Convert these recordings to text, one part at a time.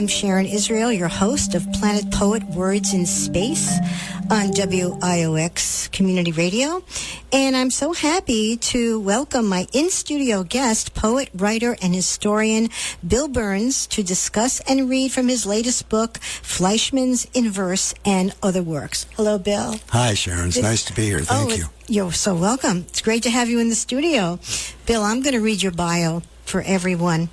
I'm Sharon Israel, your host of Planet Poet Words in Space on WIOX Community Radio. And I'm so happy to welcome my in-studio guest, poet, writer, and historian Bill Birns, to discuss and read from his latest book, Fleischmanns in Verse and Other Works. Hello, Bill. Hi, Sharon. It's nice to be here. Thank you. You're so welcome. It's great to have you in the studio. Bill, I'm going to read your bio for everyone.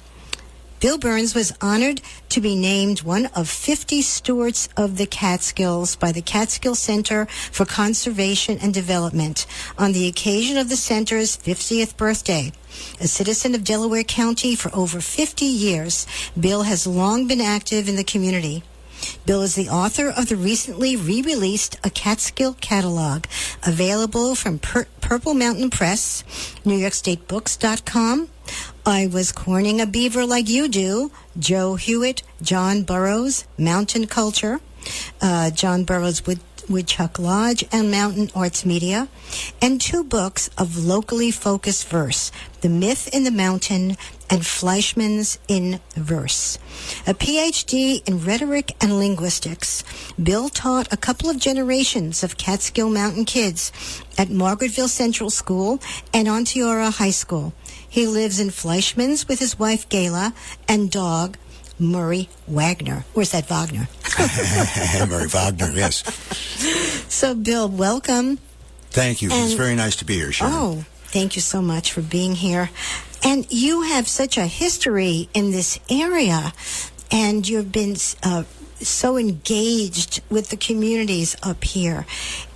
Bill Birns was honored to be named one of 50 Stewards of the Catskills by the Catskill Center for Conservation and Development on the occasion of the center's 50th birthday. A citizen of Delaware County for over 50 years, Bill has long been active in the community. Bill is the author of the recently re-released A Catskill Catalog, available from Purple Mountain Press, NewYorkStateBooks.com, I Was Corning a Beaver Like You Do, Joe Hewitt, John Burroughs, Mountain Culture, John Burroughs Woodchuck Lodge, and Mountain Arts Media, and 2 books of locally focused verse, The Myth in the Mountain and Fleischmanns in Verse. A Ph.D. in Rhetoric and Linguistics, Bill taught a couple of generations of Catskill Mountain kids at Margaretville Central School and Onteora High School. He lives in Fleischmanns with his wife Gayla and dog Murray Wagner. Where's that Wagner? Murray Wagner, yes. So, Bill, welcome. Thank you. It's very nice to be here, Sharon. Oh, thank you so much for being here. And you have such a history in this area, and you've been so engaged with the communities up here.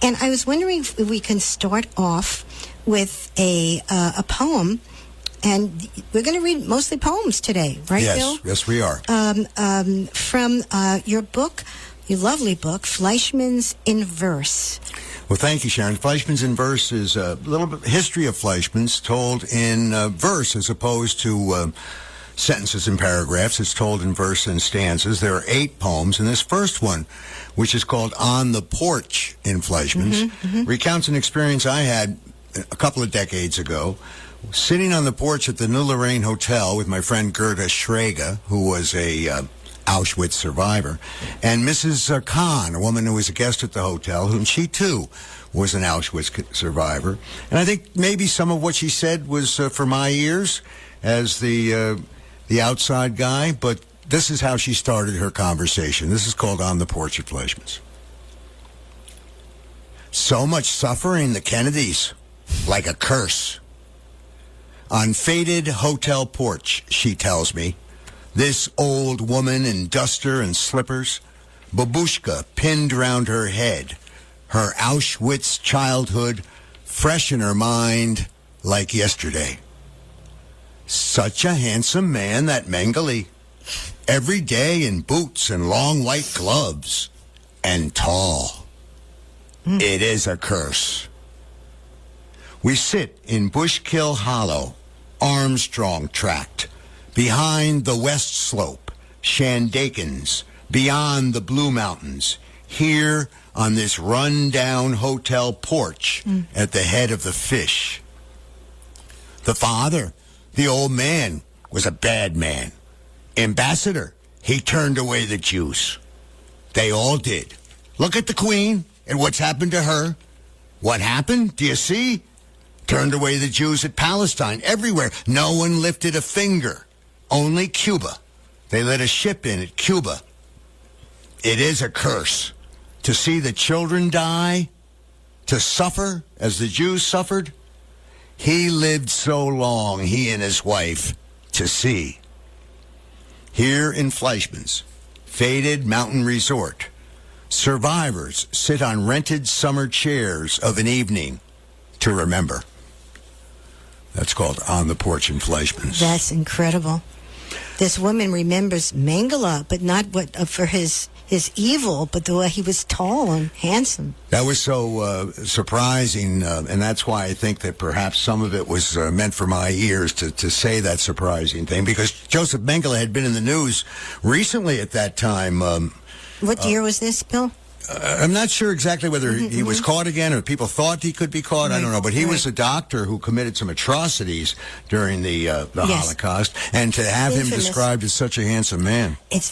And I was wondering if we can start off with a poem. And we're going to read mostly poems today, right, Bill? Yes, we are. From your book, your lovely book, Fleischmanns in Verse. Well, thank you, Sharon. Fleischmanns in Verse is a little bit history of Fleischmanns told in verse as opposed to sentences and paragraphs. It's told in verse and stanzas. There are 8 poems, and this first one, which is called On the Porch in Fleischmanns, recounts an experience I had a couple of decades ago, sitting on the porch at the New Lorraine Hotel with my friend Gerda Schrager, who was a Auschwitz survivor, and Mrs. Kahn, a woman who was a guest at the hotel, whom she too was an Auschwitz survivor. And I think maybe some of what she said was for my ears as the outside guy, but this is how she started her conversation. This is called On the Porch at Fleischmanns. So much suffering, the Kennedys, like a curse. On faded hotel porch, she tells me, this old woman in duster and slippers, babushka pinned round her head, her Auschwitz childhood fresh in her mind like yesterday. Such a handsome man, that Mengele, every day in boots and long white gloves, and tall. It is a curse. We sit in Bushkill Hollow, Armstrong Tract, behind the West Slope, Shandakins, beyond the Blue Mountains, here on this run-down hotel porch at the head of the Fish. The father, the old man, was a bad man. Ambassador, he turned away the Jews. They all did. Look at the Queen and what's happened to her. What happened? Do you see? Turned away the Jews at Palestine, everywhere. No one lifted a finger. Only Cuba. They let a ship in at Cuba. It is a curse to see the children die, to suffer as the Jews suffered. He lived so long, he and his wife, to see. Here in Fleischmanns, faded mountain resort, survivors sit on rented summer chairs of an evening to remember. That's called On the Porch in Fleischmanns. That's incredible. This woman remembers Mengele, but not for his evil, but the way he was tall and handsome. That was so surprising, and that's why I think that perhaps some of it was meant for my ears to say that surprising thing, because Joseph Mengele had been in the news recently at that time. What year was this, Bill? I'm not sure exactly whether he was caught again or people thought he could be caught. Right. I don't know. But he was a doctor who committed some atrocities during the Holocaust. And to have him described as such a handsome man. It's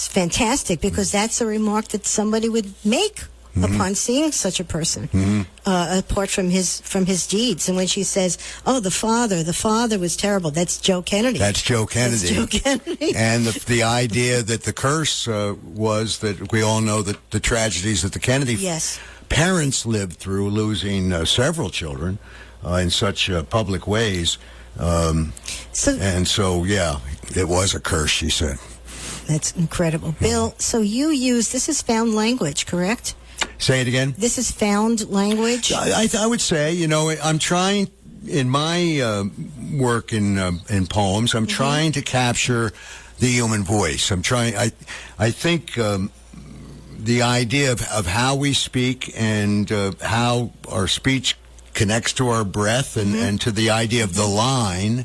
fantastic because that's a remark that somebody would make upon seeing such a person, apart from his deeds. And when she says, "Oh, the father was terrible," that's Joe Kennedy. That's Joe Kennedy. That's Joe Kennedy. And the idea that the curse was that we all know that the tragedies that the Kennedy parents lived through, losing several children in such public ways. It was a curse, she said. That's incredible. Bill, so this is found language, correct? Say it again. This is found language. I would say, I'm trying in my work in poems. I'm trying to capture the human voice. I'm trying. I think the idea of how we speak and how our speech connects to our breath and to the idea of the line,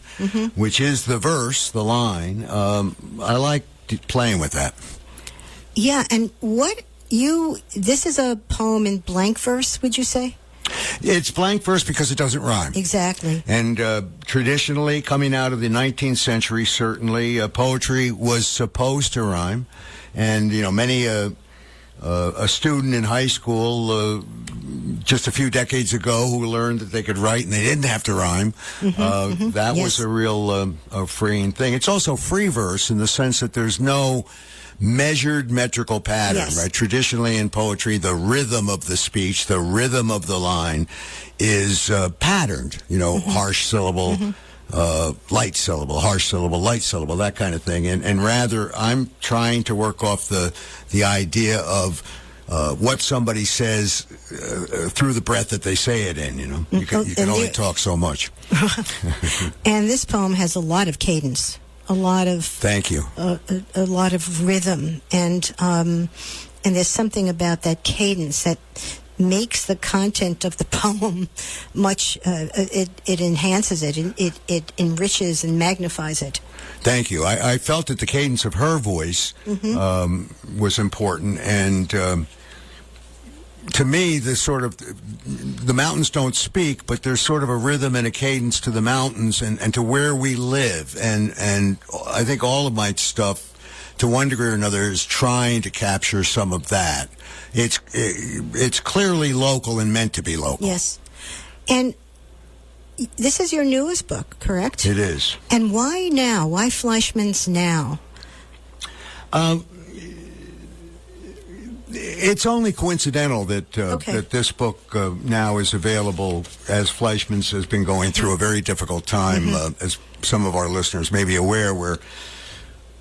which is the verse, the line. I like playing with that. Yeah, and this is a poem in blank verse, would you say? It's blank verse because it doesn't rhyme. Exactly. And traditionally, coming out of the 19th century, certainly, poetry was supposed to rhyme. And, many a student in high school just a few decades ago who learned that they could write and they didn't have to rhyme, that was a real freeing thing. It's also free verse in the sense that there's no measured metrical pattern, right? Traditionally in poetry, the rhythm of the speech, the rhythm of the line is patterned, harsh syllable, light syllable, harsh syllable, light syllable, that kind of thing. And rather, I'm trying to work off the idea of what somebody says through the breath that they say it in, You can only talk so much. And this poem has a lot of cadence. A lot of a lot of rhythm, and there's something about that cadence that makes the content of the poem much. It enhances it. It enriches and magnifies it. Thank you. I felt that the cadence of her voice was important, and to me, the mountains don't speak, but there's sort of a rhythm and a cadence to the mountains and to where we live. And I think all of my stuff, to one degree or another, is trying to capture some of that. It's clearly local and meant to be local. Yes. And this is your newest book, correct? It is. And why now? Why Fleischmanns now? It's only coincidental that that this book now is available, as Fleischmanns has been going through a very difficult time, as some of our listeners may be aware, where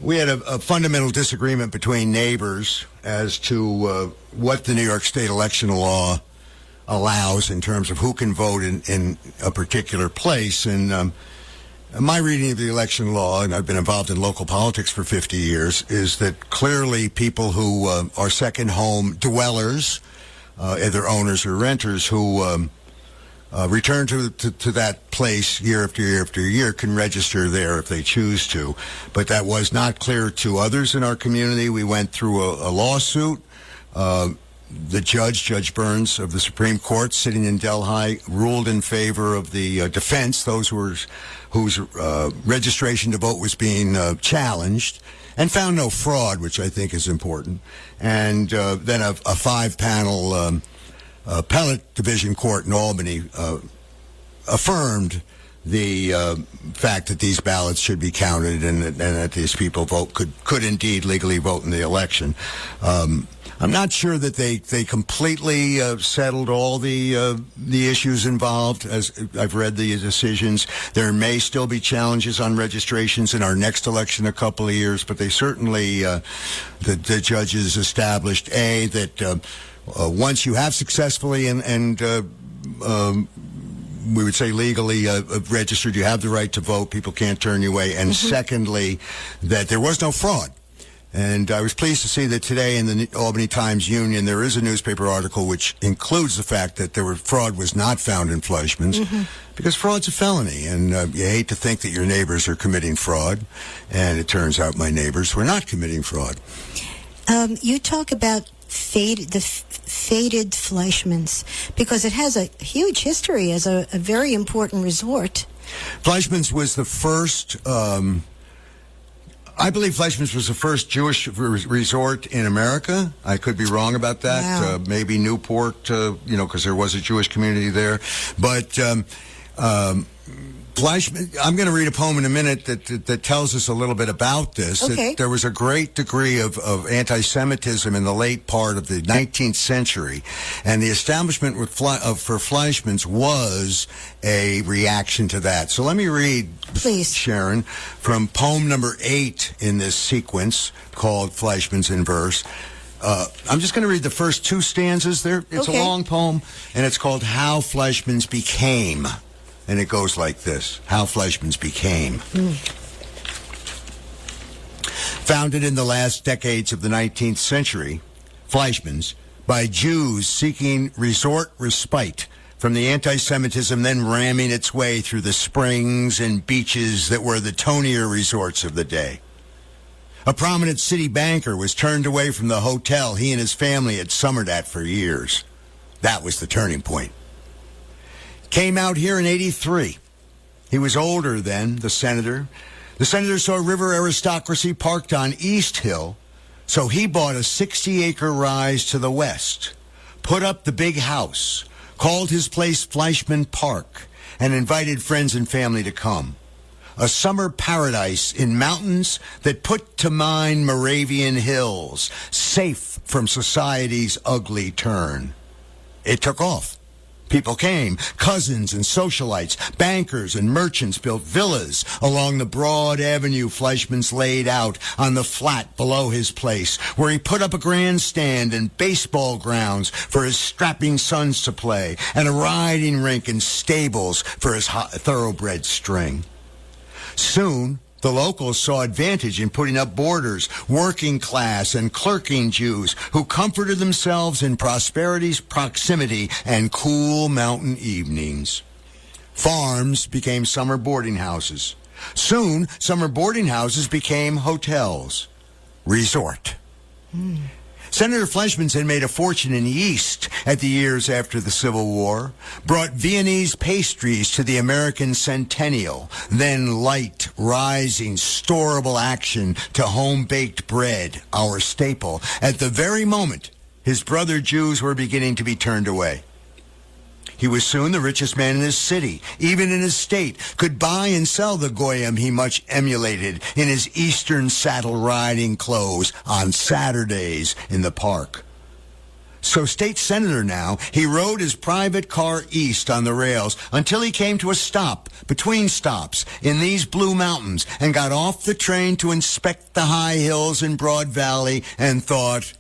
we had a fundamental disagreement between neighbors as to what the New York State election law allows in terms of who can vote in a particular place. And my reading of the election law, and I've been involved in local politics for 50 years, is that clearly people who are second home dwellers, either owners or renters, who return to that place year after year after year, can register there if they choose to. But that was not clear to others in our community. We went through a lawsuit. The Judge Birns of the Supreme Court, sitting in Delhi, ruled in favor of the defense, those whose registration to vote was being challenged, and found no fraud, which I think is important. And then a five-panel appellate division court in Albany affirmed the fact that these ballots should be counted and that these people could indeed legally vote in the election. I'm not sure that they completely settled all the issues involved. As I've read the decisions, there may still be challenges on registrations in our next election in a couple of years, but they certainly, the judges established, that once you have successfully and we would say legally registered, you have the right to vote, people can't turn you away, and secondly, that there was no fraud. And I was pleased to see that today in the Albany Times-Union there is a newspaper article which includes the fact that fraud was not found in Fleischmanns, because fraud's a felony, and you hate to think that your neighbors are committing fraud, and it turns out my neighbors were not committing fraud. You talk about Faded Fleischmanns, because it has a huge history as a very important resort. Fleischmanns was the first, I believe Fleischmanns was the first Jewish resort in America. I could be wrong about that. Wow. Maybe Newport, because there was a Jewish community there. But Fleischmann, I'm going to read a poem in a minute that tells us a little bit about this. Okay. There was a great degree of anti-Semitism in the late part of the 19th century, and the establishment for Fleischmanns was a reaction to that. So let me read, please, Sharon, from poem number 8 in this sequence called Fleischmanns in Verse. I'm just going to read the first 2 stanzas there. It's a long poem, and it's called How Fleischmanns Became. And it goes like this: How Fleischmanns Became. Founded in the last decades of the 19th century, Fleischmanns, by Jews seeking resort respite from the anti-Semitism then ramming its way through the springs and beaches that were the tonier resorts of the day. A prominent city banker was turned away from the hotel he and his family had summered at for years. That was the turning point. Came out here in 83. He was older then, the senator. The senator saw river aristocracy parked on East Hill, so he bought a 60-acre rise to the west, put up the big house, called his place Fleischmann Park, and invited friends and family to come. A summer paradise in mountains that put to mind Moravian hills, safe from society's ugly turn. It took off. People came, cousins and socialites, bankers and merchants built villas along the broad avenue Fleischmanns laid out on the flat below his place, where he put up a grandstand and baseball grounds for his strapping sons to play, and a riding rink and stables for his thoroughbred string. Soon, the locals saw advantage in putting up boarders, working class and clerking Jews who comforted themselves in prosperity's proximity and cool mountain evenings. Farms became summer boarding houses. Soon, summer boarding houses became hotels. Resort. Senator Fleischmanns had made a fortune in the East at the years after the Civil War, brought Viennese pastries to the American Centennial, then light, rising, storable action to home-baked bread, our staple, at the very moment his brother Jews were beginning to be turned away. He was soon the richest man in his city, even in his state, could buy and sell the goyim he much emulated in his eastern saddle-riding clothes on Saturdays in the park. So state senator now, he rode his private car east on the rails until he came to a stop, between stops, in these Blue Mountains, and got off the train to inspect the high hills in Broad Valley and thought,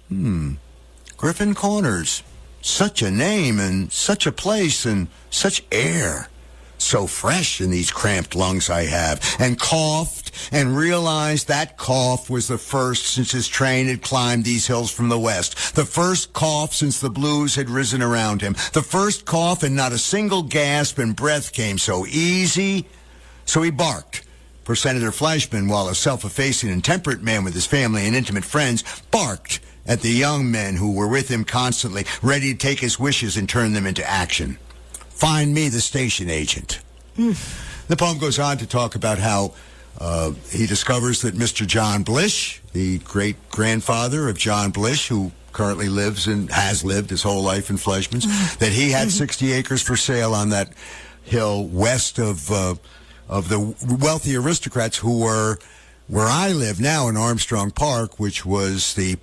Griffin Corners. Such a name and such a place and such air. So fresh in these cramped lungs I have. And coughed and realized that cough was the first since his train had climbed these hills from the west. The first cough since the blues had risen around him. The first cough and not a single gasp and breath came so easy. So he barked. For Senator Fleischmann, while a self-effacing and temperate man with his family and intimate friends, barked at the young men who were with him constantly, ready to take his wishes and turn them into action. Find me the station agent. The poem goes on to talk about how he discovers that Mr. John Blish, the great-grandfather of John Blish, who currently lives and has lived his whole life in Fleischmanns, that he had 60 acres for sale on that hill west of the wealthy aristocrats who were where I live now in Armstrong Park, which was the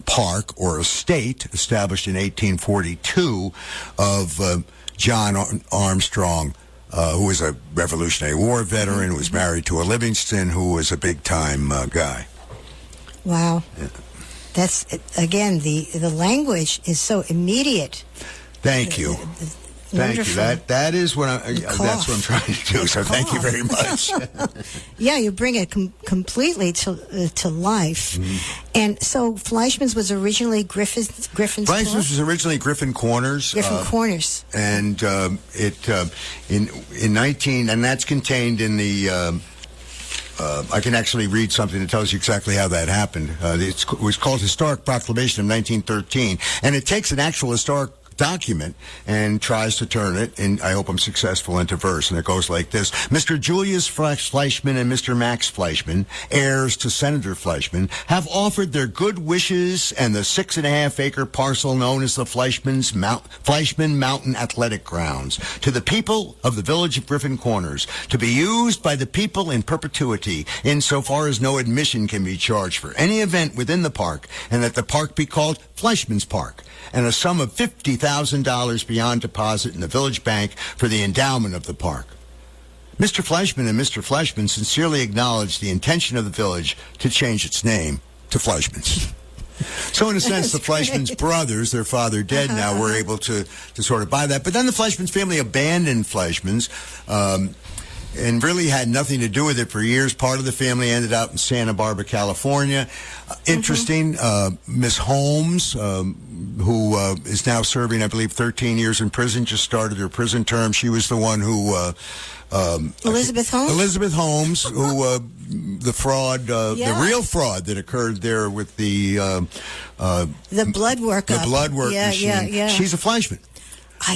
park or estate established in 1842 of John Armstrong, who was a Revolutionary War veteran, who was married to a Livingston, who was a big-time guy. Wow. Yeah. That's, again, the language is so immediate. Thank you. Thank you. That is what that's what I'm trying to do. So thank you very much. Yeah, you bring it completely to life. Mm-hmm. And so Fleischmanns was originally Griffin's. Fleischmanns was originally Griffin Corners. Griffin Corners. And in 19, and that's contained in the I can actually read something that tells you exactly how that happened. It was called Historic Proclamation of 1913, and it takes an actual historic document and tries to turn it, and I hope I'm successful, into verse. And it goes like this. Mr. Julius Fleischmann and Mr. Max Fleischmann, heirs to Senator Fleischmann, have offered their good wishes and the 6.5-acre parcel known as the Fleischmann Mountain Athletic Grounds to the people of the village of Griffin Corners to be used by the people in perpetuity insofar as no admission can be charged for any event within the park, and that the park be called Fleischmann's Park, and a sum of $50,000 beyond deposit in the village bank for the endowment of the park. Mr. Fleischmann and Mr. Fleischmann sincerely acknowledge the intention of the village to change its name to Fleischmann's. So in a sense, the Fleischmanns brothers, their father dead now, were able to sort of buy that. But then the Fleischmanns family abandoned Fleischmann's, and really had nothing to do with it for years. Part of the family ended up in Santa Barbara, California. Interesting, Miss Holmes, who is now serving, I believe, 13 years in prison, just started her prison term. She was the one who... Elizabeth Holmes? Elizabeth Holmes, who, the fraud, the real fraud that occurred there with the blood work. The blood work machine. Yeah. She's a Fleischmann.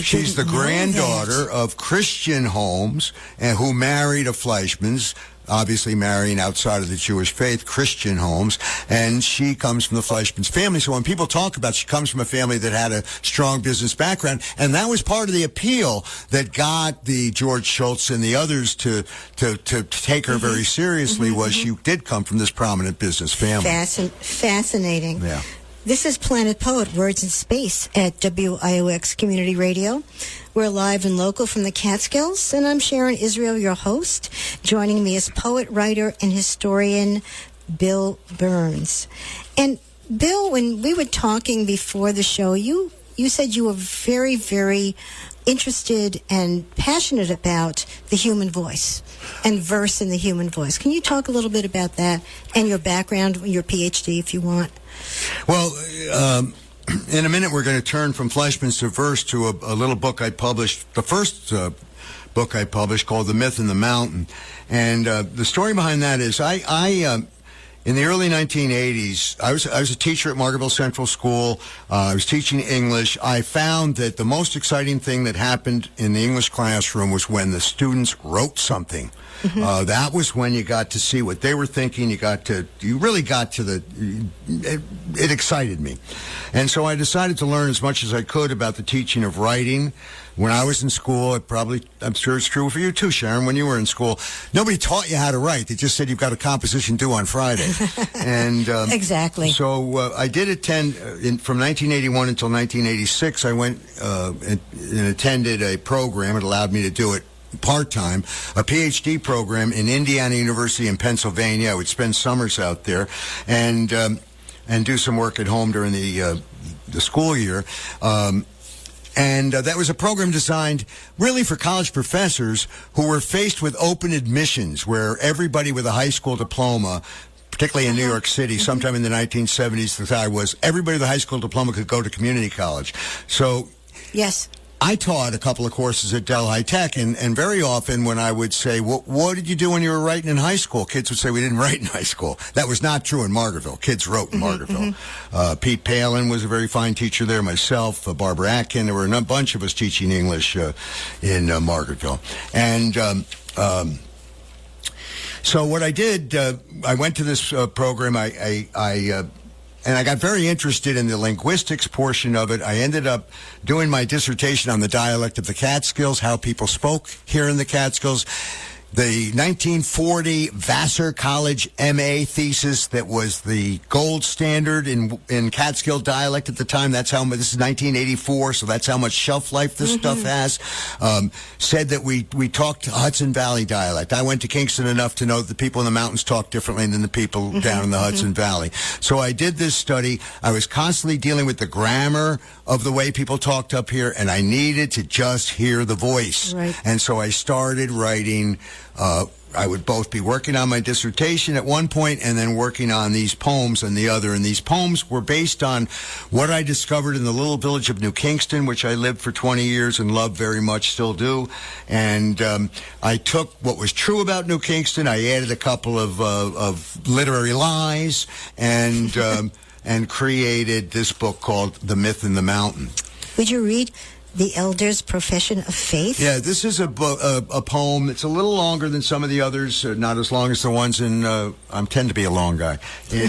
She's the granddaughter of Christian Holmes, and who married a Fleischmann's, obviously marrying outside of the Jewish faith, Christian Holmes, and she comes from the Fleischmann's family. So when people talk about she comes from a family that had a strong business background, and that was part of the appeal that got the George Schultz and the others to take her very seriously, was she did come from this prominent business family. Fascinating. Yeah. This is Planet Poet, Words in Space at WIOX Community Radio. We're live and local from the Catskills, and I'm Sharon Israel, your host. Joining me is poet, writer, and historian Bill Birns. And Bill, when we were talking before the show, you said you were very, very interested and passionate about the human voice and verse in the human voice. Can you talk a little bit about that and your background, your Ph.D., if you want? Well, in a minute we're going to turn from Fleischmann's to verse to a little book I published, the first book I published, called The Myth in the Mountain. And the story behind that is I in the early 1980s, I was a teacher at Margaretville Central School. I was teaching English. I found that the most exciting thing that happened in the English classroom was when the students wrote something. That was when you got to see what they were thinking. You really got to it excited me. And so I decided to learn as much as I could about the teaching of writing. When I was in school, I'm sure it's true for you too, Sharon, when you were in school, nobody taught you how to write. They just said you've got a composition due on Friday. And exactly. So I did attend, from 1981 until 1986, I went and attended a program. It allowed me to do it part-time, a Ph.D. program in Indiana University in Pennsylvania. I would spend summers out there and do some work at home during the school year. And that was a program designed really for college professors who were faced with open admissions, where everybody with a high school diploma, particularly in New York City, sometime in the 1970s, the thought was everybody with a high school diploma could go to community college. So yes, I taught a couple of courses at Del High Tech, and very often when I would say, what did you do when you were writing in high school? Kids would say, we didn't write in high school. That was not true in Margaretville. Kids wrote in Margaretville. Pete Palin was a very fine teacher there, myself, Barbara Atkin. There were a bunch of us teaching English in Margaretville. And so what I did, I went to this program. And I got very interested in the linguistics portion of it. I ended up doing my dissertation on the dialect of the Catskills, how people spoke here in the Catskills. The 1940 Vassar College MA thesis that was the gold standard in Catskill dialect at the time. That's how much, this is 1984, so that's how much shelf life this stuff has. Said that we talked Hudson Valley dialect. I went to Kingston enough to know that the people in the mountains talk differently than the people down in the Hudson Valley. So I did this study. I was constantly dealing with the grammar of the way people talked up here, and I needed to just hear the voice. Right. And so I started writing I would both be working on my dissertation at one point and then working on these poems on the other. And these poems were based on what I discovered in the little village of New Kingston, which I lived for 20 years and loved very much, still do. And I took what was true about New Kingston. I added a couple of literary lies and and created this book called The Myth in the Mountain. Would you read The Elder's Profession of Faith? Yeah, this is a poem. It's a little longer than some of the others, not as long as the ones in, I tend to be a long guy, in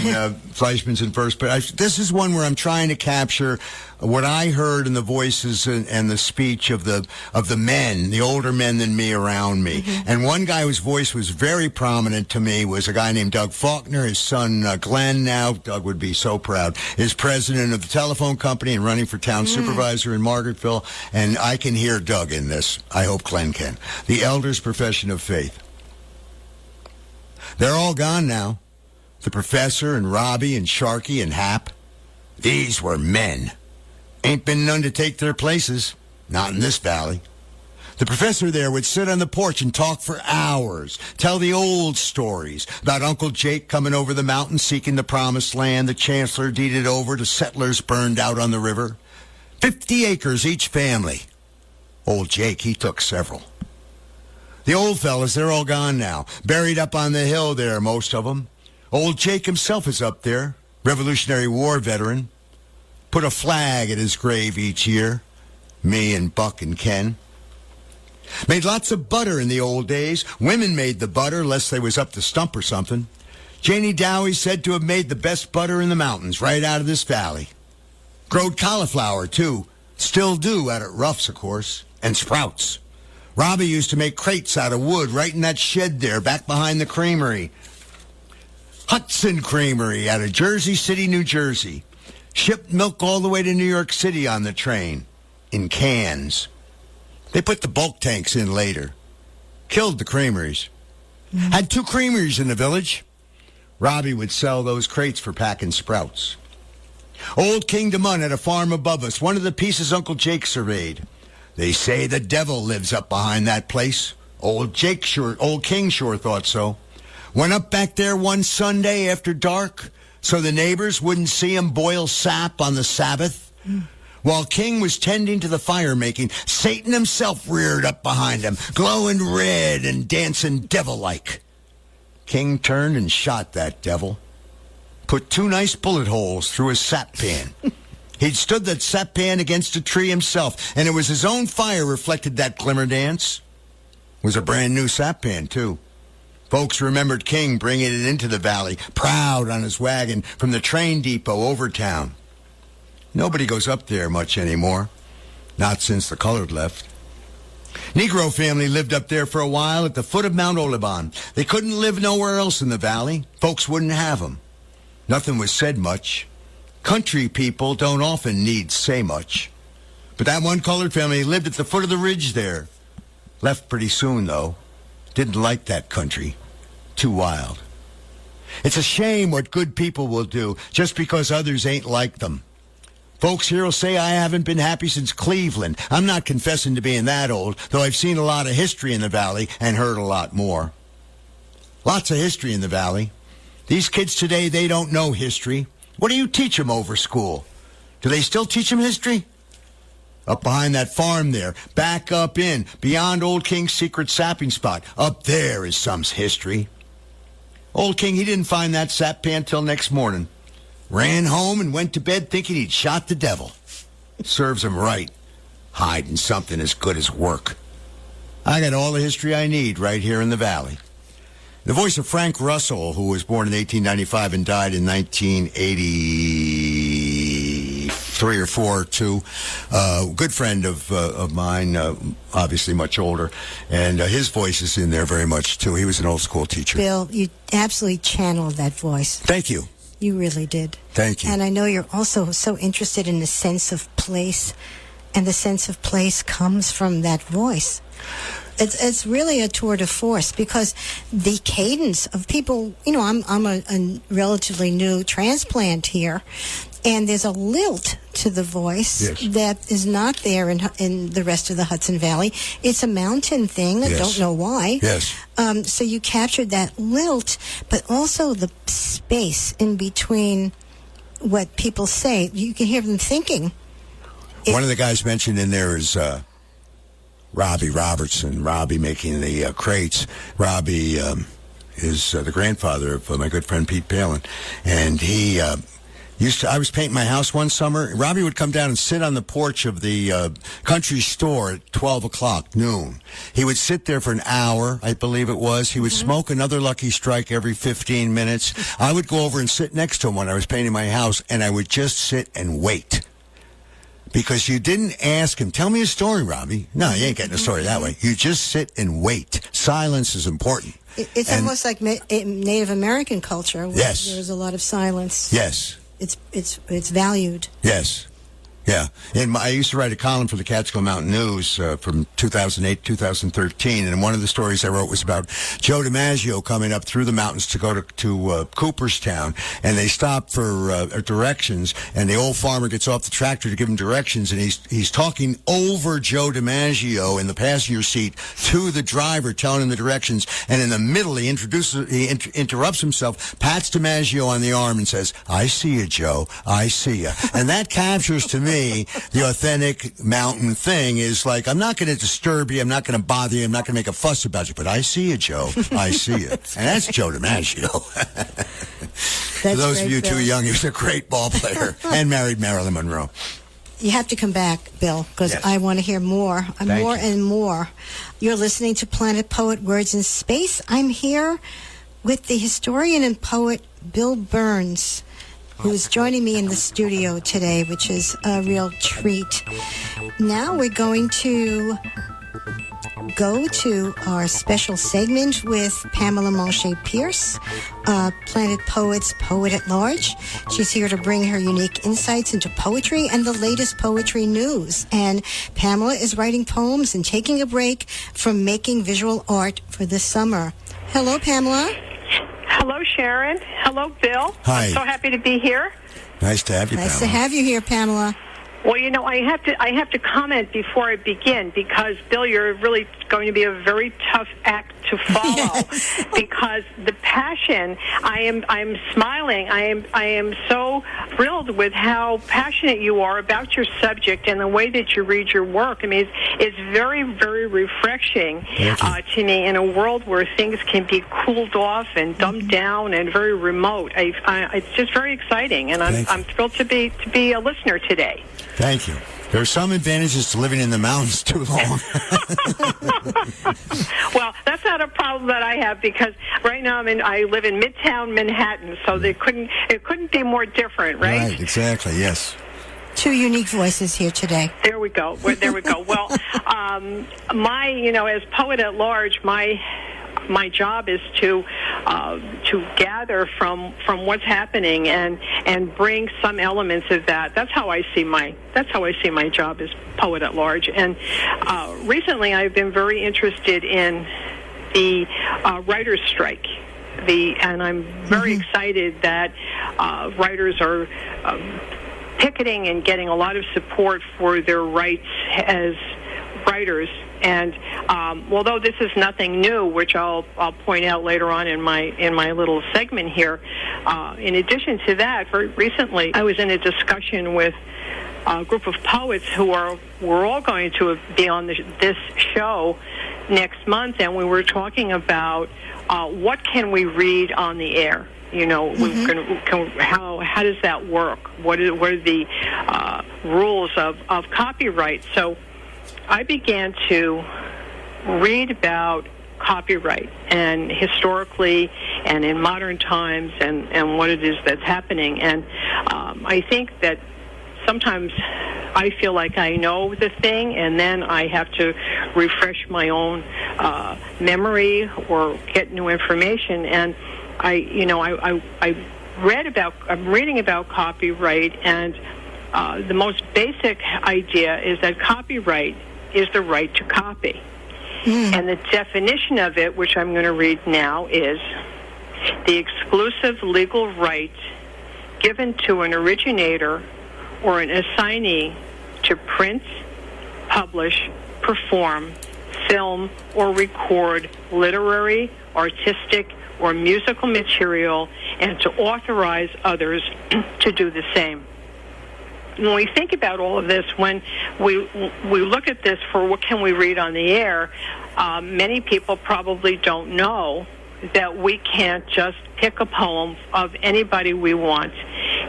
Fleischmann's in verse, but this is one where I'm trying to capture what I heard in the voices and the speech of the men, the older men than me around me. Mm-hmm. And one guy whose voice was very prominent to me was a guy named Doug Faulkner. His son, Glenn, now, Doug would be so proud, is president of the telephone company and running for town supervisor in Margaretville. And I can hear Doug in this. I hope Glenn can. The Elder's Profession of Faith. They're all gone now. The professor and Robbie and Sharky and Hap. These were men. Ain't been none to take their places. Not in this valley. The professor there would sit on the porch and talk for hours, tell the old stories about Uncle Jake coming over the mountain seeking the promised land the chancellor deeded over to settlers burned out on the river. 50 acres each family. Old Jake, he took several. The old fellas, they're all gone now. Buried up on the hill there, most of them. Old Jake himself is up there. Revolutionary War veteran. Put a flag at his grave each year. Me and Buck and Ken. Made lots of butter in the old days. Women made the butter, lest they was up to stump or something. Janie Dowie's said to have made the best butter in the mountains, right out of this valley. Growed cauliflower, too. Still do out at Ruff's, of course. And sprouts. Robbie used to make crates out of wood right in that shed there, back behind the creamery. Hudson Creamery out of Jersey City, New Jersey. Shipped milk all the way to New York City on the train. In cans. They put the bulk tanks in later. Killed the creameries. Had 2 creameries in the village. Robbie would sell those crates for packing sprouts. Old King DeMunn had a farm above us, one of the pieces Uncle Jake surveyed. They say the devil lives up behind that place. Old King sure thought so. Went up back there one Sunday after dark so the neighbors wouldn't see him boil sap on the Sabbath. While King was tending to the fire making, Satan himself reared up behind him, glowing red and dancing devil-like. King turned and shot that devil. Put 2 nice bullet holes through his sap pan. He'd stood that sap pan against a tree himself, and it was his own fire reflected that glimmer dance. It was a brand new sap pan, too. Folks remembered King bringing it into the valley, proud on his wagon from the train depot over town. Nobody goes up there much anymore. Not since the colored left. Negro family lived up there for a while at the foot of Mount Oliban. They couldn't live nowhere else in the valley. Folks wouldn't have them. Nothing was said much. Country people don't often need say much. But that one colored family lived at the foot of the ridge there. Left pretty soon, though. Didn't like that country. Too wild. It's a shame what good people will do just because others ain't like them. Folks here will say I haven't been happy since Cleveland. I'm not confessing to being that old, though I've seen a lot of history in the valley and heard a lot more. Lots of history in the valley. These kids today, they don't know history. What do you teach them over school? Do they still teach them history? Up behind that farm there, back up in, beyond Old King's secret sapping spot, up there is some history. Old King, he didn't find that sap pan till next morning. Ran home and went to bed thinking he'd shot the devil. Serves him right, hiding something as good as work. I got all the history I need right here in the valley. The voice of Frank Russell, who was born in 1895 and died in 1983 or 4, too. Good friend of mine, obviously much older, and his voice is in there very much, too. He was an old school teacher. Bill, you absolutely channeled that voice. Thank you. You really did. Thank you. And I know you're also so interested in the sense of place, and the sense of place comes from that voice. It's really a tour de force because the cadence of people, I'm a relatively new transplant here, And there's a lilt to the voice Yes. that is not there in the rest of the Hudson Valley. It's a mountain thing. I Yes. don't know why. Yes. So you captured that lilt, but also the space in between what people say. You can hear them thinking. One of the guys mentioned in there is Robbie Robertson. Robbie making the crates. Robbie is the grandfather of my good friend Pete Palin, and he I was painting my house one summer. Robbie would come down and sit on the porch of the country store at 12 o'clock, noon. He would sit there for an hour, I believe it was. He would smoke another Lucky Strike every 15 minutes. I would go over and sit next to him when I was painting my house, and I would just sit and wait. Because you didn't ask him, tell me a story, Robbie. No, you ain't getting a story that way. You just sit and wait. Silence is important. It's almost like Native American culture, where Yes. there's a lot of silence. Yes. It's valued. Yes. Yeah. And I used to write a column for the Catskill Mountain News from 2008, 2013, and one of the stories I wrote was about Joe DiMaggio coming up through the mountains to go to Cooperstown, and they stop for directions, and the old farmer gets off the tractor to give him directions, and he's talking over Joe DiMaggio in the passenger seat to the driver, telling him the directions, and in the middle he interrupts himself, pats DiMaggio on the arm, and says, "I see you, Joe. I see you." And that captures to me the authentic mountain thing is like, I'm not going to disturb you, I'm not going to bother you, I'm not going to make a fuss about you, but I see you, Joe. I see you. And that's Joe DiMaggio. For those of you too young, he was a great ball player and married Marilyn Monroe. You have to come back, Bill, because Yes. I want to hear more, Thank you. and more. You're listening to Planet Poet Words in Space. I'm here with the historian and poet Bill Birns, who is joining me in the studio today, which is a real treat. Now we're going to go to our special segment with Pamela Manché Pearce, Planet Poet's Poet at Large. She's here to bring her unique insights into poetry and the latest poetry news. And Pamela is writing poems and taking a break from making visual art for this summer. Hello, Pamela. Hello, Sharon. Hello, Bill. Hi. I'm so happy to be here. Nice to have you, Nice Pamela. to have you here, Pamela. Well, I have to comment before I begin because, Bill, you're really going to be a very tough act to follow. Yes. Because the passion, I'm smiling. I am so thrilled with how passionate you are about your subject and the way that you read your work. I mean, it's very, very refreshing to me in a world where things can be cooled off and dumbed down and very remote. It's just very exciting, and I'm thrilled to be a listener today. Thank you. There are some advantages to living in the mountains too long. Well, that's not a problem that I have because right now I live in Midtown Manhattan, so it couldn't be more different, right? Right, exactly, yes. Two unique voices here today. There we go. Well, as poet at large, my job is to gather from what's happening and bring some elements of that. That's how I see my job as poet at large. And recently, I've been very interested in the writers' strike. And I'm very excited that writers are picketing and getting a lot of support for their rights as writers. And although this is nothing new, which I'll point out later on in my little segment here, in addition to that, very recently I was in a discussion with a group of poets we're all going to be on this show next month, and we were talking about what can we read on the air. How does that work? What are the rules of copyright? So I began to read about copyright and historically and in modern times and what it is that's happening. And I think that sometimes I feel like I know the thing and then I have to refresh my own memory or get new information. And I'm reading about copyright, and the most basic idea is that copyright is the right to copy. And the definition of it, which I'm going to read now, is the exclusive legal right given to an originator or an assignee to print, publish, perform, film, or record literary, artistic, or musical material, and to authorize others to do the same. When we think about all of this, when we look at this for what can we read on the air, many people probably don't know that we can't just pick a poem of anybody we want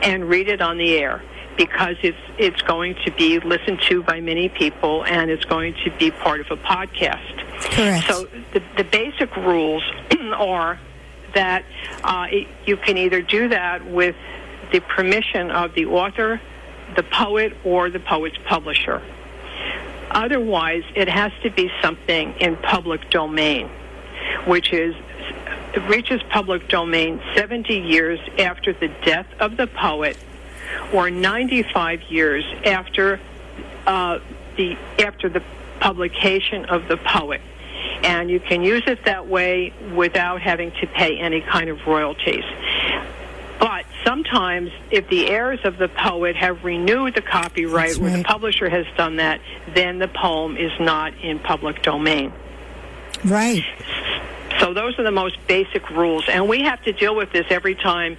and read it on the air, because it's going to be listened to by many people and it's going to be part of a podcast. Correct. So the basic rules are that you can either do that with the permission of the author, the poet, or the poet's publisher. Otherwise, it has to be something in public domain, which reaches public domain 70 years after the death of the poet, or 95 years after the publication of the poet. And you can use it that way without having to pay any kind of royalties. But sometimes, if the heirs of the poet have renewed the copyright, or the publisher has done that, then the poem is not in public domain. Right. So those are the most basic rules, and we have to deal with this every time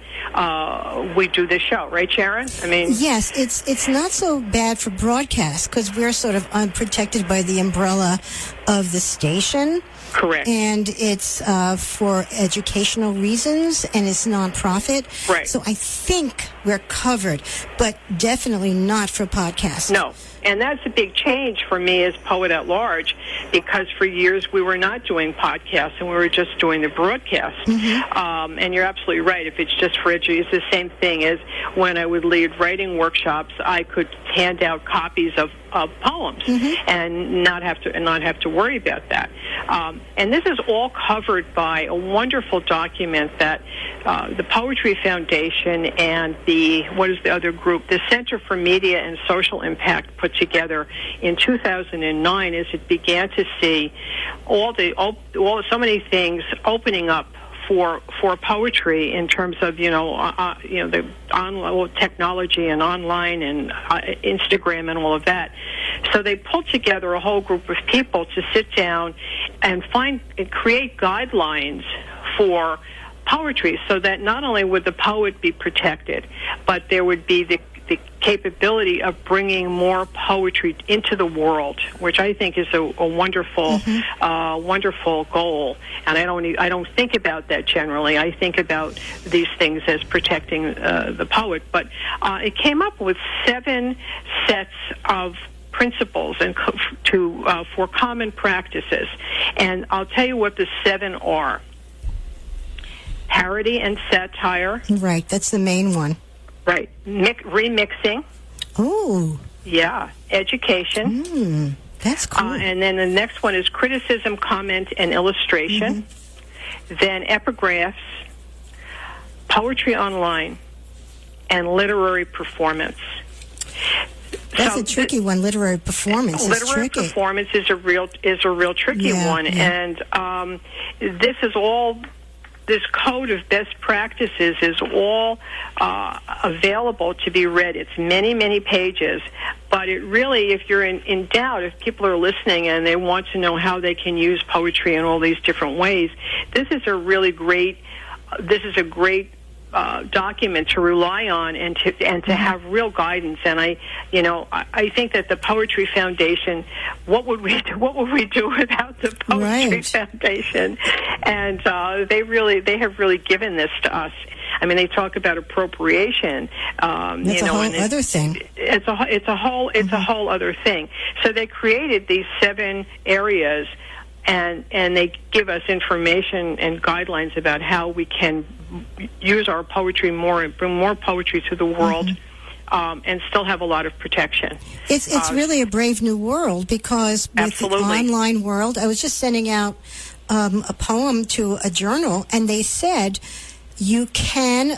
we do this show, right, Sharon? I mean, yes, it's not so bad for broadcast because we're sort of unprotected by the umbrella of the station. Correct. And it's for educational reasons, and it's nonprofit. Right. So I think we're covered, but definitely not for podcasts. No. And that's a big change for me as poet at large, because for years we were not doing podcasts and we were just doing the broadcast. Mm-hmm. And you're absolutely right. If it's just for it's the same thing as when I would lead writing workshops. I could hand out copies of poems, mm-hmm. and not have to worry about that. And this is all covered by a wonderful document that the Poetry Foundation and the other group, the Center for Media and Social Impact, put together in 2009, as it began to see so many things opening up for poetry in terms of the online technology and online and Instagram and all of that. So they pulled together a whole group of people to sit down and create guidelines for poetry, so that not only would the poet be protected, but there would be the capability of bringing more poetry into the world, which I think is a wonderful, mm-hmm. Wonderful goal. And I don't think about that generally. I think about these things as protecting the poet. But it came up with 7 sets of principles and for common practices. And I'll tell you what the 7 are. Parody and satire. Right, that's the main one. Right. Remixing. Oh. Yeah. Education. That's cool. And then the next one is criticism, comment, and illustration. Mm-hmm. Then epigraphs, poetry online, and literary performance. That's a tricky one. Literary performance is tricky. Literary performance is a real tricky one. Yeah. And this is all... This code of best practices is all available to be read. It's many, many pages. But it really, if you're in doubt, if people are listening and they want to know how they can use poetry in all these different ways, this is a great document to rely on and to have real guidance. And I think that the Poetry Foundation, what would we do without the Poetry Foundation? And they have really given this to us. I mean, they talk about appropriation. That's a whole other thing. It's a whole other thing. So they created these 7 areas, and they give us information and guidelines about how we can use our poetry more and bring more poetry to the world, and still have a lot of protection. It's really a brave new world, because with absolutely. the online world, I was just sending out a poem to a journal, and they said you can,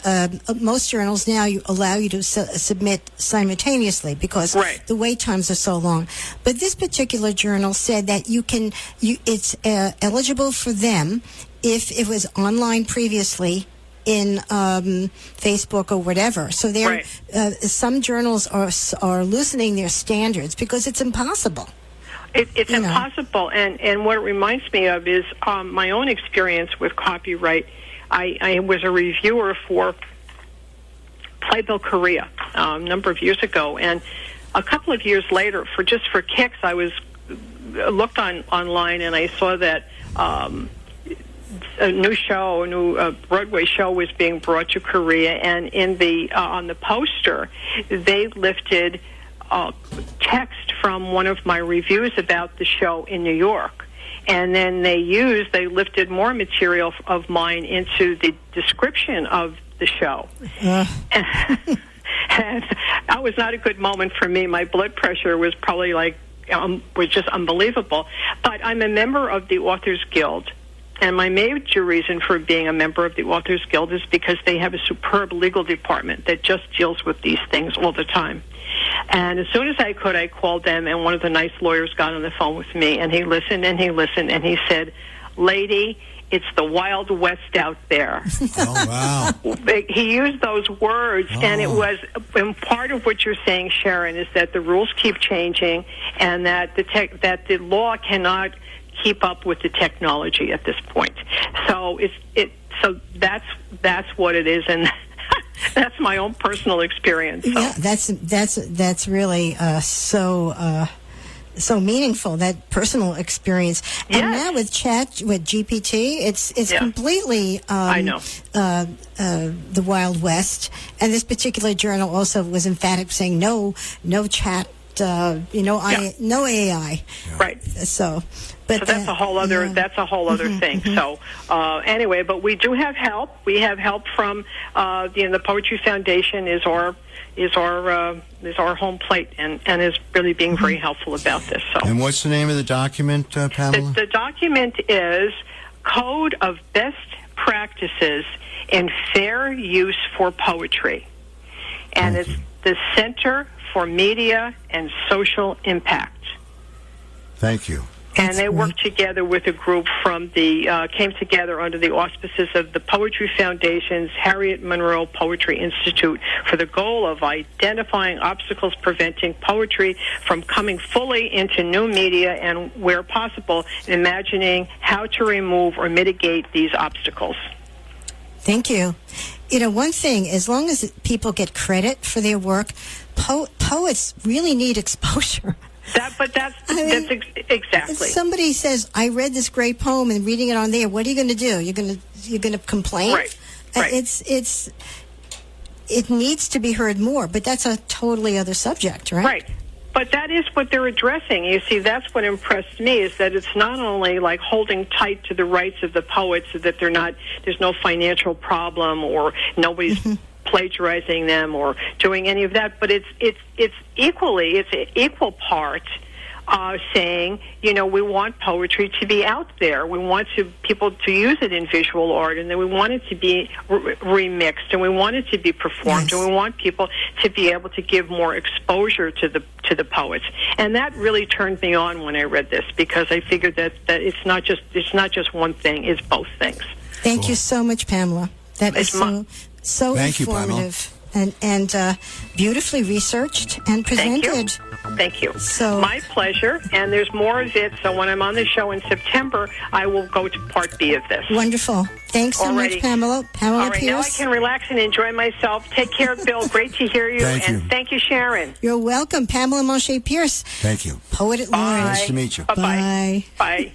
most journals now allow you to submit simultaneously because the wait times are so long. But this particular journal said that it's eligible for them if it was online previously in Facebook or whatever. So they're some journals are loosening their standards because it's impossible. It's impossible, and what it reminds me of is my own experience with copyright. I was a reviewer for Playbill Korea a number of years ago, and a couple of years later, for kicks, I looked online and I saw that a new Broadway show was being brought to Korea, and in on the poster, they lifted text from one of my reviews about the show in New York. And then they lifted more material of mine into the description of the show. And that was not a good moment for me. My blood pressure was probably was just unbelievable. But I'm a member of the Authors Guild. And my major reason for being a member of the Authors Guild is because they have a superb legal department that just deals with these things all the time. And as soon as I could, I called them, and one of the nice lawyers got on the phone with me, and he listened, and he said, "Lady, it's the Wild West out there." Oh, wow. He used those words, and it was, and part of what you're saying, Sharon, is that the rules keep changing, and that the law cannot keep up with the technology at this point. So so that's what it is, and that's my own personal experience. So. Yeah, that's really so meaningful, that personal experience. Yes. And now with GPT, it's completely I know. The Wild West. And this particular journal also was emphatic, saying no chat, no AI. Right. So that's a whole other thing. So anyway, but we do have help. We have help from the Poetry Foundation is our home plate, and is really being very helpful about this. So. And what's the name of the document, Pamela? The document is Code of Best Practices in Fair Use for Poetry, and it's the Center for Media and Social Impact. Thank you. And they worked together with a group from came together under the auspices of the Poetry Foundation's Harriet Monroe Poetry Institute for the goal of identifying obstacles preventing poetry from coming fully into new media, and where possible, imagining how to remove or mitigate these obstacles. Thank you. One thing, as long as people get credit for their work, poets really need exposure. That's exactly. Somebody says, "I read this great poem," and reading it on there, what are you going to do? You're going to complain? Right. It needs to be heard more, but that's a totally other subject, right? Right. But that is what they're addressing. You see, that's what impressed me, is that it's not only like holding tight to the rights of the poets, so that there's no financial problem, or nobody's plagiarizing them or doing any of that, but it's equal part saying, we want poetry to be out there. We want people to use it in visual art, and then we want it to be remixed, and we want it to be performed, and we want people to be able to give more exposure to the poets. And that really turned me on when I read this, because I figured that it's not just one thing; it's both things. Thank you so much, Pamela. That is so Thank informative. And beautifully researched and presented. Thank you. So, my pleasure. And there's more of it. So when I'm on the show in September, I will go to part B of this. Wonderful. Thanks so much, Pamela. Pamela All right, Pearce. now I can relax and enjoy myself. Take care, Bill. Great to hear you. Thank you, Sharon. You're welcome. Pamela Manché Pearce. Thank you. Poet at large. Nice to meet you. Bye-bye. Bye.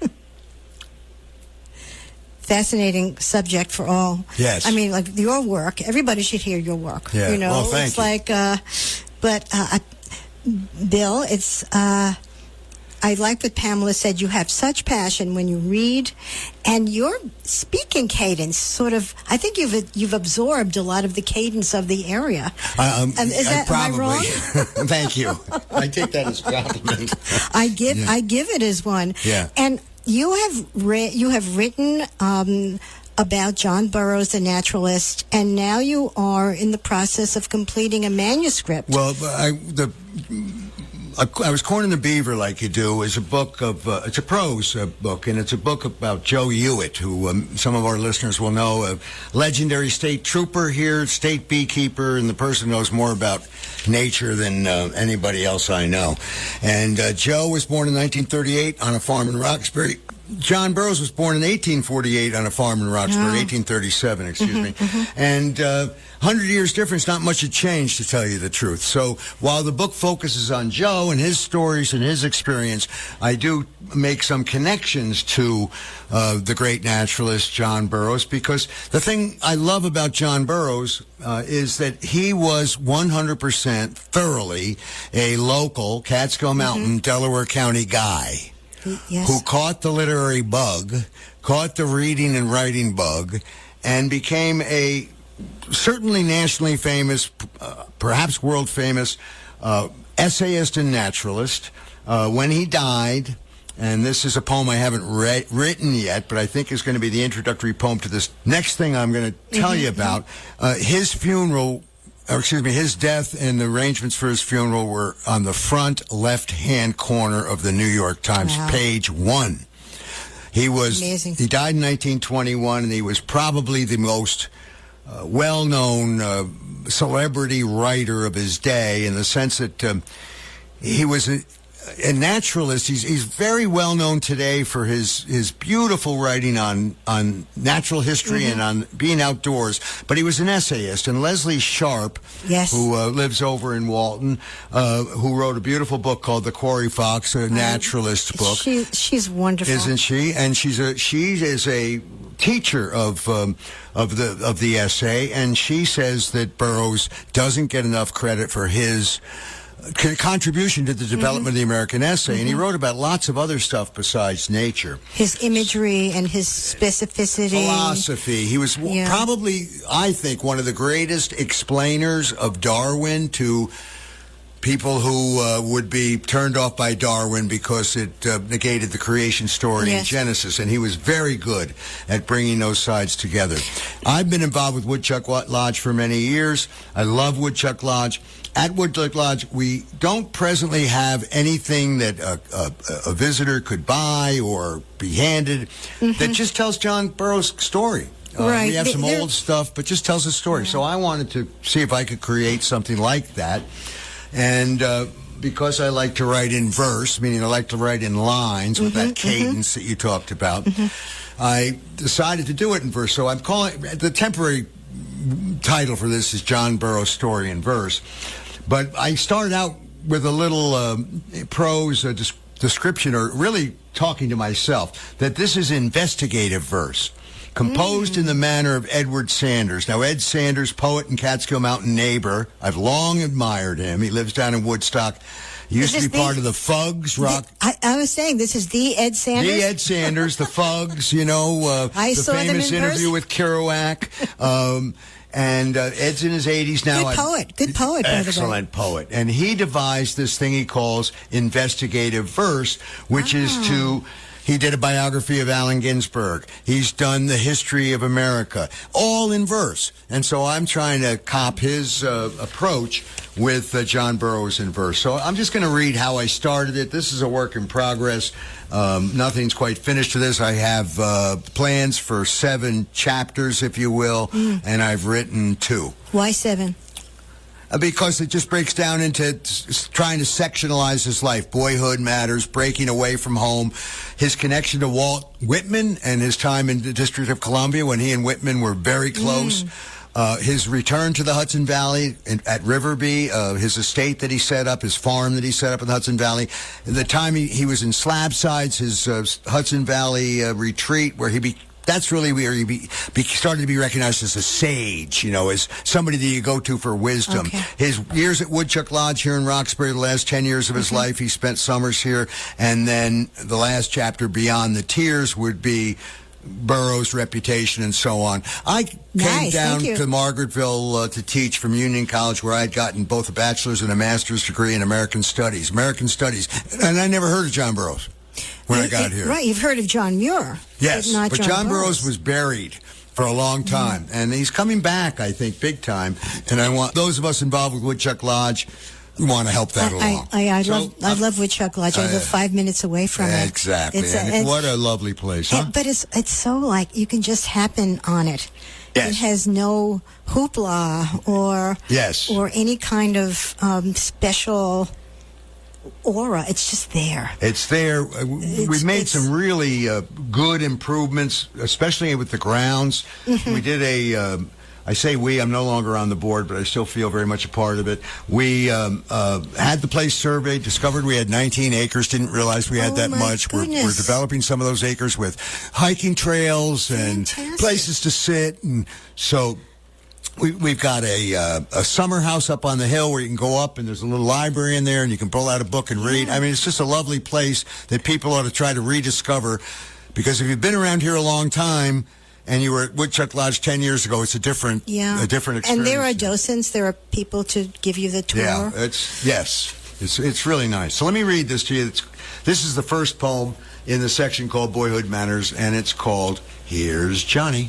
Fascinating subject for all. Yes. I mean, like your work, everybody should hear your work. Yeah. Well, thank you. But Bill, it's, I like what Pamela said. You have such passion when you read, and your speaking cadence sort of, I think you've absorbed a lot of the cadence of the area. Am I wrong? Thank you. I take that as a compliment. I give it as one. Yeah. And you have written about John Burroughs, the naturalist, and now you are in the process of completing a manuscript. Well, I Was Corning the Beaver Like You Do is a book of, it's a prose book, and it's a book about Joe Hewitt, who some of our listeners will know, a legendary state trooper here, state beekeeper, and the person knows more about nature than anybody else I know. And Joe was born in 1938 on a farm in Roxbury. John Burroughs was born in 1848 on a farm in Roxbury, 1837, excuse me. And 100 years difference, not much had changed, to tell you the truth. So while the book focuses on Joe and his stories and his experience, I do make some connections to the great naturalist John Burroughs, because the thing I love about John Burroughs is that he was 100% thoroughly a local Catskill Mountain, Delaware County guy. Yes. Who caught the literary bug, caught the reading and writing bug, and became a certainly nationally famous, perhaps world famous, essayist and naturalist. When he died, and this is a poem I haven't written yet, but I think is going to be the introductory poem to this next thing I'm going to tell you about, his funeral, or excuse me, his death and the arrangements for his funeral were on the front left-hand corner of the New York Times, page 1. He was amazing. He died in 1921, and he was probably the most well-known celebrity writer of his day, in the sense that he was a naturalist. He's very well known today for his beautiful writing on natural history and on being outdoors. But he was an essayist. And Leslie Sharp, who lives over in Walton, who wrote a beautiful book called The Quarry Fox, a naturalist book. She's wonderful, isn't she? And she is a teacher of the essay, and she says that Burroughs doesn't get enough credit for his contribution to the development of the American essay, and he wrote about lots of other stuff besides nature. His imagery and his specificity. Philosophy. He was probably, I think, one of the greatest explainers of Darwin to people who would be turned off by Darwin because it negated the creation story in Genesis, and he was very good at bringing those sides together. I've been involved with Woodchuck Lodge for many years. I love Woodchuck Lodge. At Woodchuck Lodge, we don't presently have anything that a visitor could buy or be handed that just tells John Burroughs' story. We have some old stuff, but just tells a story. So I wanted to see if I could create something like that. And because I like to write in verse, meaning I like to write in lines with that cadence that you talked about, I decided to do it in verse. So I'm calling the temporary title for this is John Burroughs' Story in Verse. But I started out with a little prose description, or really talking to myself, that this is investigative verse, composed in the manner of Edward Sanders. Now, Ed Sanders, poet and Catskill Mountain neighbor, I've long admired him. He lives down in Woodstock. He used to be part of the Fugs rock. I was saying, this is the Ed Sanders? The Ed Sanders, the Fugs, you know, I the saw famous them in interview with Kerouac. And Ed's in his 80s now. Good poet, by the way. Excellent poet. And he devised this thing he calls investigative verse, which is to... He did a biography of Allen Ginsberg. He's done the history of America, all in verse. And so I'm trying to cop his approach with John Burroughs in verse. So I'm just going to read how I started it. This is a work in progress. Nothing's quite finished to this. I have plans for 7 chapters, if you will, and I've written 2. Why 7? Because it just breaks down into trying to sectionalize his life. Boyhood matters, breaking away from home, his connection to Walt Whitman and his time in the District of Columbia when he and Whitman were very close. His return to the Hudson Valley at Riverby, his estate that he set up, his farm that he set up in the Hudson Valley. The time he was in Slabsides, his Hudson Valley retreat, where that's really where he started to be recognized as a sage, you know, as somebody that you go to for wisdom. Okay. His years at Woodchuck Lodge here in Roxbury, the last 10 years of his life, he spent summers here. And then the last chapter, Beyond the Tears, would be Burroughs' reputation and so on. I came down to Margaretville to teach from Union College, where I'd gotten both a bachelor's and a master's degree in American Studies. And I never heard of John Burroughs when I got here. Right, you've heard of John Muir. Yes, but John Burroughs was buried for a long time, and he's coming back, I think, big time. And I want those of us involved with Woodchuck Lodge want to help that along. I love Woodchuck Lodge. I live 5 minutes away from it. Exactly. What a lovely place, huh? But it's so like you can just happen on it. Yes. It has no hoopla or any kind of special aura. It's just there. It's there. We've made some really good improvements, especially with the grounds. Mm-hmm. We did I say we, I'm no longer on the board, but I still feel very much a part of it. We had the place surveyed, discovered we had 19 acres, didn't realize we had that much. We're developing some of those acres with hiking trails and places to sit. And so we've got a summer house up on the hill where you can go up and there's a little library in there and you can pull out a book and read. I mean, it's just a lovely place that people ought to try to rediscover, because if you've been around here a long time, and you were at Woodchuck Lodge 10 years ago, it's a different experience. And there are docents, there are people to give you the tour. Yeah, it's really nice. So let me read this to you. This is the first poem in the section called Boyhood Manners, and it's called Here's Johnny.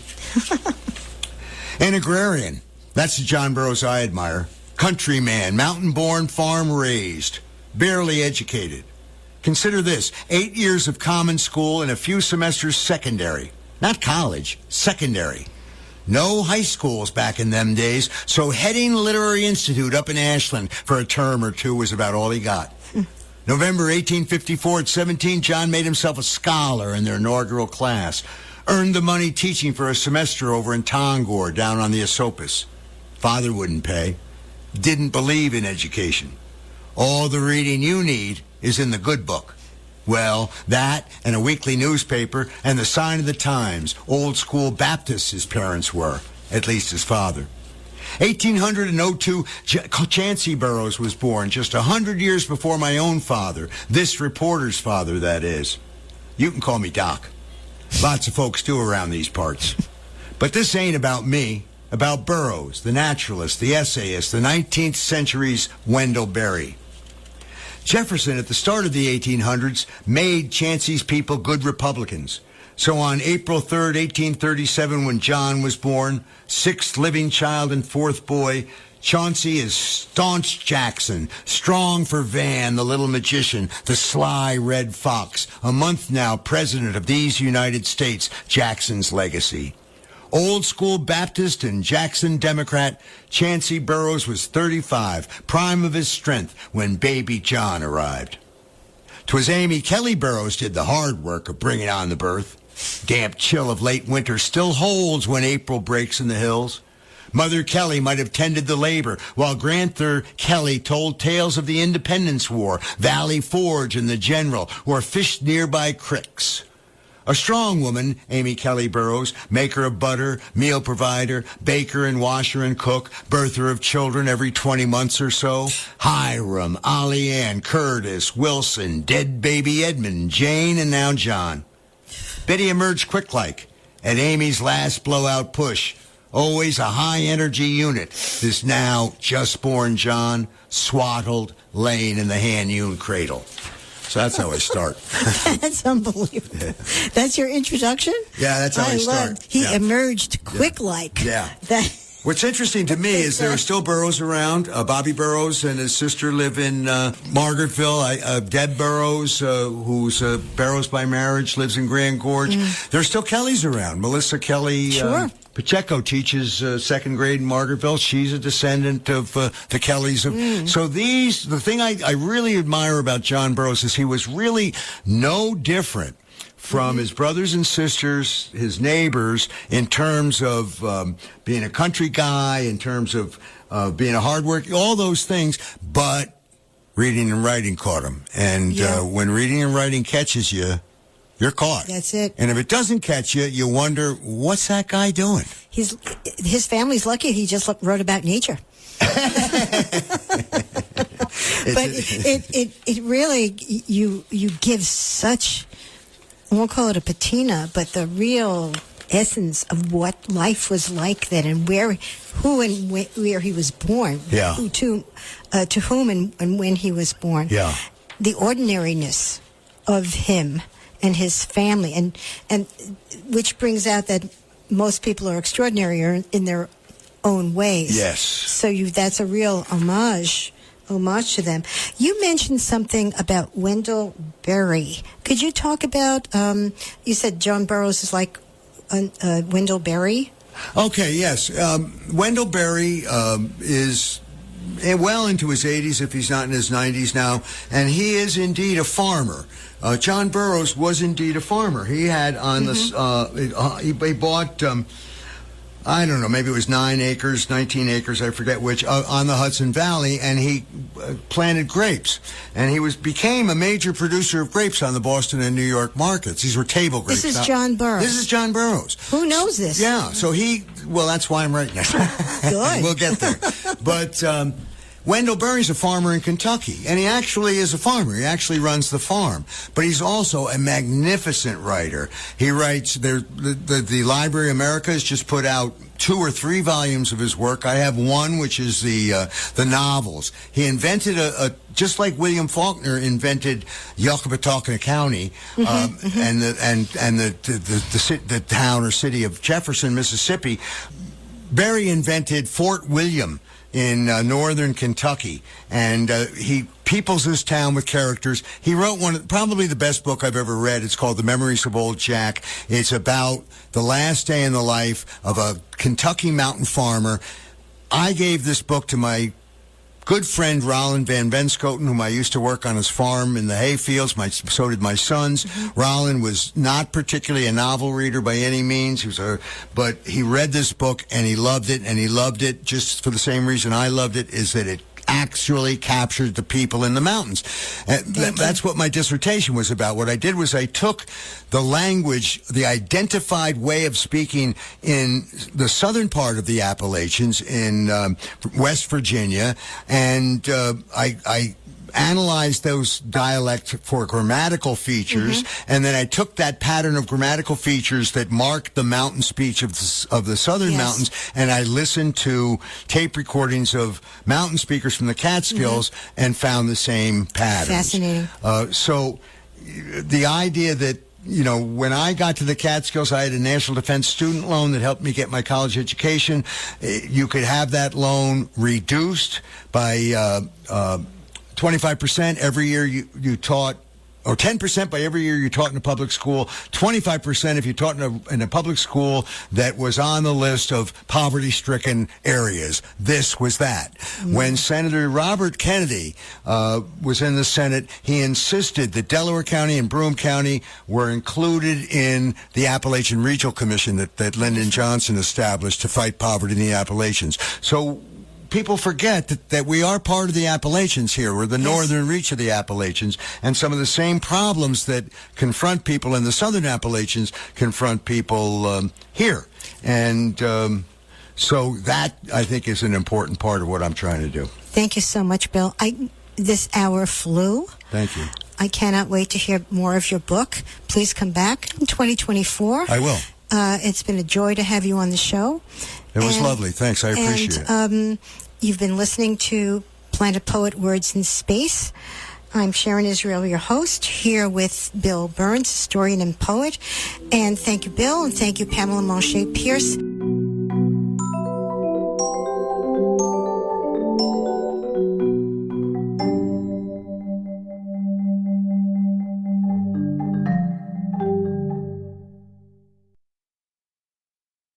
An agrarian. That's the John Burroughs I admire. Countryman, mountain-born, farm-raised, barely educated. Consider this, 8 years of common school and a few semesters secondary. Not college, secondary. No high schools back in them days, so heading Literary Institute up in Ashland for a term or two was about all he got. November 1854, at 17, John made himself a scholar in their inaugural class. Earned the money teaching for a semester over in Tongor, down on the Esopus. Father wouldn't pay. Didn't believe in education. All the reading you need is in the good book. Well, that and a weekly newspaper and the Sign of the Times. Old school Baptists his parents were, at least his father. 1802, Chancey Burroughs was born, just 100 years before my own father. This reporter's father, that is. You can call me Doc. Lots of folks do around these parts. But this ain't about me, about Burroughs, the naturalist, the essayist, the 19th century's Wendell Berry. Jefferson, at the start of the 1800s, made Chancey's people good Republicans. So on April 3rd, 1837, when John was born, sixth living child and fourth boy, Chauncey is staunch Jackson, strong for Van, the little magician, the sly red fox, a month now president of these United States, Jackson's legacy. Old school Baptist and Jackson Democrat, Chancey Burroughs was 35, prime of his strength, when baby John arrived. 'Twas Amy Kelly Burroughs did the hard work of bringing on the birth. Damp chill of late winter still holds when April breaks in the hills. Mother Kelly might have tended the labor, while Grand'ther Kelly told tales of the Independence War, Valley Forge and the General, or fished nearby cricks. A strong woman, Amy Kelly Burroughs, maker of butter, meal provider, baker and washer and cook, birther of children every 20 months or so. Hiram, Ollie Ann, Curtis, Wilson, dead baby Edmund, Jane, and now John. Betty emerged quick-like at Amy's last blowout push. Always a high-energy unit, this now just-born John, swaddled, laying in the hand-hewn cradle. So that's how I start. That's unbelievable. Yeah. That's your introduction? Yeah, that's how I start. He emerged quick-like. Yeah. What's interesting to me is there are still Burroughs around. Bobby Burroughs and his sister live in Margaretville. Deb Burroughs, who's Burroughs by marriage, lives in Grand Gorge. There are still Kellys around. Melissa Kelly. Sure. Pacheco teaches second grade in Margaretville. She's a descendant of the Kellys. So the thing I really admire about John Burroughs is he was really no different from his brothers and sisters, his neighbors, in terms of being a country guy, in terms of being a hard worker, all those things. But reading and writing caught him. And when reading and writing catches you, you're caught. That's it. And if it doesn't catch you, you wonder, what's that guy doing? His family's lucky he just wrote about nature. But it really, you give such, I won't call it a patina, but the real essence of what life was like then, and where he was born. Yeah. To whom and when he was born. Yeah. The ordinariness of him and his family, and which brings out that most people are extraordinary in their own ways. Yes. So that's a real homage homage to them. You mentioned something about Wendell Berry. Could you talk about, you said John Burroughs is like Wendell Berry? Okay, yes. Wendell Berry is well into his 80s, if he's not in his 90s now, and he is indeed a farmer. John Burroughs was indeed a farmer. He had on this, he bought, I don't know, maybe it was 9 acres, 19 acres, I forget which, on the Hudson Valley, and he planted grapes. And he became a major producer of grapes on the Boston and New York markets. These were table grapes. This is John Burroughs. This is John Burroughs. Who knows this? Yeah, so well, that's why I'm writing it. Good. We'll get there. But Wendell Berry's a farmer in Kentucky, and he actually is a farmer. He actually runs the farm. But he's also a magnificent writer. He writes, the Library of America has just put out 2 or 3 volumes of his work. I have one, which is the novels. He invented just like William Faulkner invented Yucatawkina County, and the town or city of Jefferson, Mississippi. Berry invented Fort William in northern Kentucky, and he peoples this town with characters. He wrote probably the best book I've ever read. It's called The Memories of Old Jack. It's about the last day in the life of a Kentucky mountain farmer. I gave this book to my good friend Roland Van Benscoten, whom I used to work on his farm in the hayfields. So did my sons. Roland was not particularly a novel reader by any means. But he read this book and he loved it, and he loved it just for the same reason I loved it, is that it actually captured the people in the mountains. And that's what my dissertation was about. What I did was I took the language, the identified way of speaking in the southern part of the Appalachians in West Virginia, and I analyzed those dialects for grammatical features, and then I took that pattern of grammatical features that marked the mountain speech of the southern mountains, and I listened to tape recordings of mountain speakers from the Catskills and found the same patterns. Fascinating. So the idea that, when I got to the Catskills, I had a National Defense student loan that helped me get my college education. You could have that loan reduced by 25% every year you taught, or 10% by every year you taught in a public school, 25% if you taught in a public school that was on the list of poverty-stricken areas. This was that. When Senator Robert Kennedy was in the Senate, he insisted that Delaware County and Broome County were included in the Appalachian Regional Commission that Lyndon Johnson established to fight poverty in the Appalachians. So people forget that we are part of the Appalachians here. We're the northern reach of the Appalachians, and some of the same problems that confront people in the southern Appalachians confront people here. And so that, I think, is an important part of what I'm trying to do. Thank you so much, Bill. This hour flew. Thank you. I cannot wait to hear more of your book. Please come back in 2024. I will. It's been a joy to have you on the show. It was lovely. Thanks. I appreciate it. You've been listening to Planet Poet Words in Space. I'm Sharon Israel, your host, here with Bill Birns, historian and poet. And thank you, Bill, and thank you, Pamela Manché Pearce.